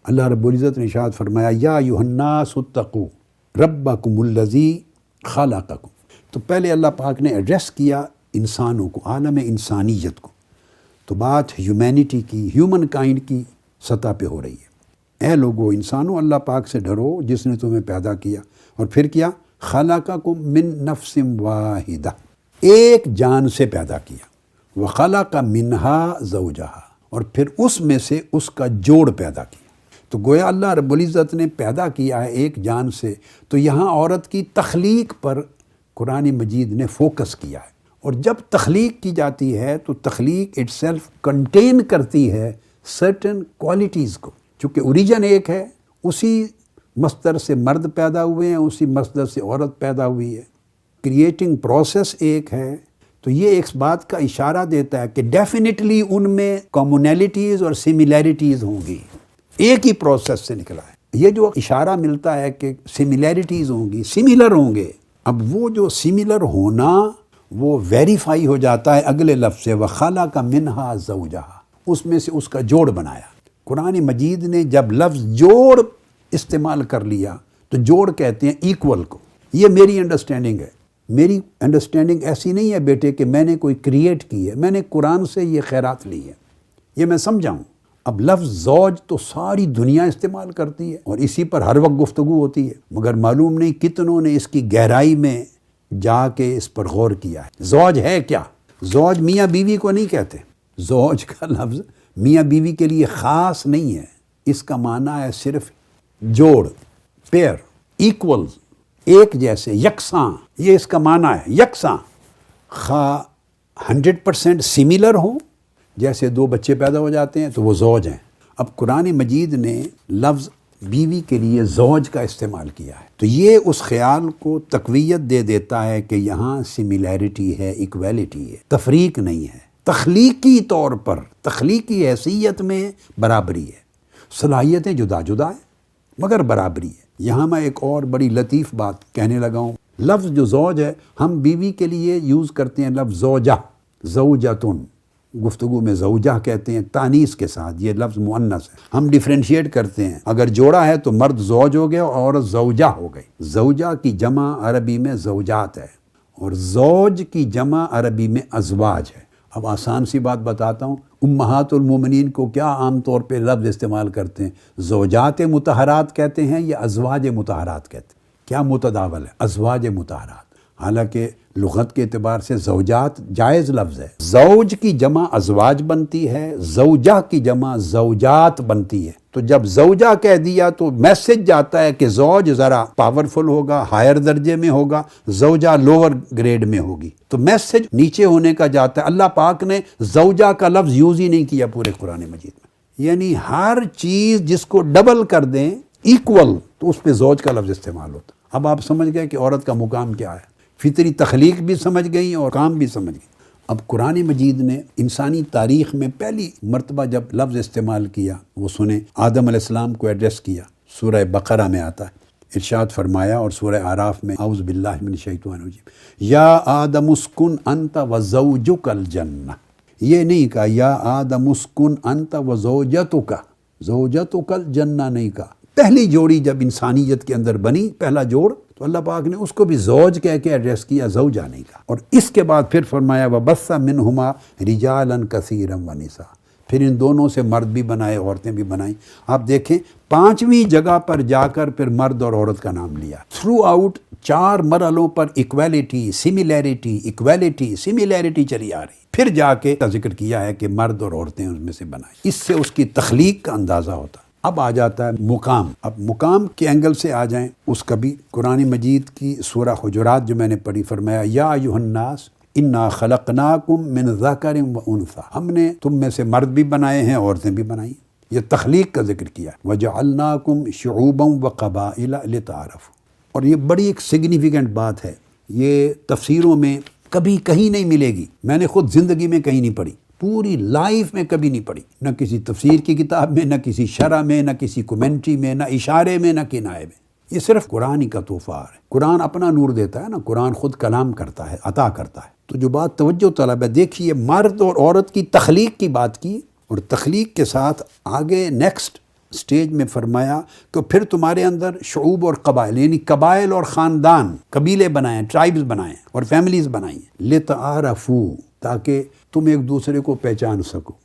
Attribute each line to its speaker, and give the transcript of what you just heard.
Speaker 1: اللہ رب العزت نے ارشاد فرمایا یا ایھا الناس اتقوا ربکم الذی خلقکم. تو پہلے اللہ پاک نے ایڈریس کیا انسانوں کو، عالم انسانیت کو. تو بات ہیومینٹی کی، ہیومن کائنڈ کی سطح پہ ہو رہی ہے. اے لوگو، انسانوں، اللہ پاک سے ڈرو جس نے تمہیں پیدا کیا. اور پھر کیا؟ خلقکم من نفس واحدہ، ایک جان سے پیدا کیا. وخلق منہا زوجہا، اور پھر اس میں سے اس کا جوڑ پیدا کیا. تو گویا اللہ رب العزت نے پیدا کیا ہے ایک جان سے. تو یہاں عورت کی تخلیق پر قرآن مجید نے فوکس کیا ہے. اور جب تخلیق کی جاتی ہے تو تخلیق اٹ سیلف کنٹین کرتی ہے سرٹن کوالٹیز کو. چونکہ اوریجن ایک ہے، اسی مصدر سے مرد پیدا ہوئے ہیں، اسی مصدر سے عورت پیدا ہوئی ہے. کریٹنگ پروسیس ایک ہے. تو یہ ایک بات کا اشارہ دیتا ہے کہ ڈیفینیٹلی ان میں کامونیلٹیز اور سملیرٹیز ہوں گی. ایک ہی پروسیس سے نکلا ہے. یہ جو اشارہ ملتا ہے کہ سملیرٹیز ہوں گی، سملر ہوں گے، اب وہ جو سملر ہونا وہ ویریفائی ہو جاتا ہے اگلے لفظ سے وَخَلَقَ مِنْهَا زَوْجَهَا، اس میں سے اس کا جوڑ بنایا. قرآن مجید نے جب لفظ جوڑ استعمال کر لیا تو جوڑ کہتے ہیں ایکول کو. یہ میری انڈرسٹینڈنگ ہے. میری انڈرسٹینڈنگ ایسی نہیں ہے بیٹے کہ میں نے کوئی کریٹ کی ہے، میں نے قرآن سے یہ خیرات لی ہے، یہ میں سمجھاؤں. اب لفظ زوج تو ساری دنیا استعمال کرتی ہے اور اسی پر ہر وقت گفتگو ہوتی ہے، مگر معلوم نہیں کتنوں نے اس کی گہرائی میں جا کے اس پر غور کیا ہے. زوج ہے کیا؟ زوج میاں بیوی کو نہیں کہتے. زوج کا لفظ میاں بیوی کے لیے خاص نہیں ہے. اس کا معنی ہے صرف جوڑ، پیئر، ایکول، ایک جیسے، یکساں. یہ اس کا معنی ہے یکساں. خواہ 100% سملر ہوں، جیسے دو بچے پیدا ہو جاتے ہیں تو وہ زوج ہیں. اب قرآن مجید نے لفظ بیوی کے لیے زوج کا استعمال کیا ہے تو یہ اس خیال کو تقویت دے دیتا ہے کہ یہاں سملیرٹی ہے، ایکویلٹی ہے، تفریق نہیں ہے. تخلیقی طور پر، تخلیقی حیثیت میں برابری ہے. صلاحیتیں جدا جدا ہیں مگر برابری ہے. یہاں میں ایک اور بڑی لطیف بات کہنے لگا ہوں. لفظ جو زوج ہے، ہم بیوی کے لیے یوز کرتے ہیں لفظ زوجہ، زوجتن. گفتگو میں زوجہ کہتے ہیں تانیث کے ساتھ، یہ لفظ مؤنث ہے. ہم ڈیفرینشیٹ کرتے ہیں، اگر جوڑا ہے تو مرد زوج ہو گیا اور عورت زوجہ ہو گئی. زوجہ کی جمع عربی میں زوجات ہے اور زوج کی جمع عربی میں ازواج ہے. اب آسان سی بات بتاتا ہوں، امہات المومنین کو کیا عام طور پہ لفظ استعمال کرتے ہیں؟ زوجات مطہرات کہتے ہیں یا ازواج مطہرات کہتے ہیں؟ کیا متداول ہے؟ ازواج مطہرات. حالانکہ لغت کے اعتبار سے زوجات جائز لفظ ہے. زوج کی جمع ازواج بنتی ہے، زوجہ کی جمع زوجات بنتی ہے. تو جب زوجہ کہہ دیا تو میسج جاتا ہے کہ زوج ذرا پاورفل ہوگا، ہائر درجے میں ہوگا، زوجہ لوور گریڈ میں ہوگی. تو میسج نیچے ہونے کا جاتا ہے. اللہ پاک نے زوجہ کا لفظ یوز ہی نہیں کیا پورے قرآن مجید میں. یعنی ہر چیز جس کو ڈبل کر دیں، ایکول، تو اس پہ زوج کا لفظ استعمال ہوتا. اب آپ سمجھ گئے کہ عورت کا مقام کیا ہے. فطری تخلیق بھی سمجھ گئی اور کام بھی سمجھ گئی. اب قرآن مجید نے انسانی تاریخ میں پہلی مرتبہ جب لفظ استعمال کیا وہ سنیں، آدم علیہ السلام کو ایڈریس کیا. سورہ بقرہ میں آتا ہے، ارشاد فرمایا، اور سورہ اعراف میں اعوذ باللہ من الشیطان الرجیم، یا آدم اسکن انت وزوجک الجنہ. یہ نہیں کہا یا آدم اسکن انت وزوجتک، زوجتک الجنہ نہیں کہا. پہلی جوڑی جب انسانیت کے اندر بنی، پہلا جوڑ، تو اللہ پاک نے اس کو بھی زوج کہہ کے ایڈریس کیا، زوجہ نہیں کہا. اور اس کے بعد پھر فرمایا وَبَثَّ مِنْهُمَا رِجَالًا كَثِيرًا وَنِسَاءً. پھر ان دونوں سے مرد بھی بنائے، عورتیں بھی بنائیں. آپ دیکھیں 5ویں جگہ پر جا کر پھر مرد اور عورت کا نام لیا. تھرو آؤٹ 4 مرحلوں پر ایکویلٹی، سملیرٹی، ایکویلٹی، سملیرٹی چلی آ رہی. پھر جا کے ذکر کیا ہے کہ مرد اور عورتیں اس میں سے بنائیں. اس سے اس کی تخلیق کا اندازہ ہوتا. اب آ جاتا ہے مقام. اب مقام کے اینگل سے آ جائیں، اس کا بھی قرآن مجید کی سورہ حجرات جو میں نے پڑھی، فرمایا یا ایھا الناس انا خلقناکم من ذکر و انثی، ہم نے تم میں سے مرد بھی بنائے ہیں، عورتیں بھی بنائی. یہ تخلیق کا ذکر کیا. وجعلناکم شعوبا وقبائل لتعارفوا. اور یہ بڑی ایک سگنیفیکنٹ بات ہے، یہ تفسیروں میں کبھی کہیں نہیں ملے گی. میں نے خود زندگی میں کہیں نہیں پڑھی، پوری لائف میں کبھی نہیں پڑھی، نہ کسی تفسیر کی کتاب میں، نہ کسی شرح میں، نہ کسی کومنٹری میں، نہ اشارے میں، نہ کنایے میں. یہ صرف قرآن ہی کا تحفہ ہے. قرآن اپنا نور دیتا ہے نا، قرآن خود کلام کرتا ہے، عطا کرتا ہے. تو جو بات توجہ طلب ہے، دیکھیے مرد اور عورت کی تخلیق کی بات کی، اور تخلیق کے ساتھ آگے نیکسٹ سٹیج میں فرمایا کہ پھر تمہارے اندر شعوب اور قبائل یعنی قبائل اور خاندان قبیلے بنائیں، ٹرائبز بنائیں اور فیملیز بنائیں، لتعارفوا تاکہ تم ایک دوسرے کو پہچان سکو۔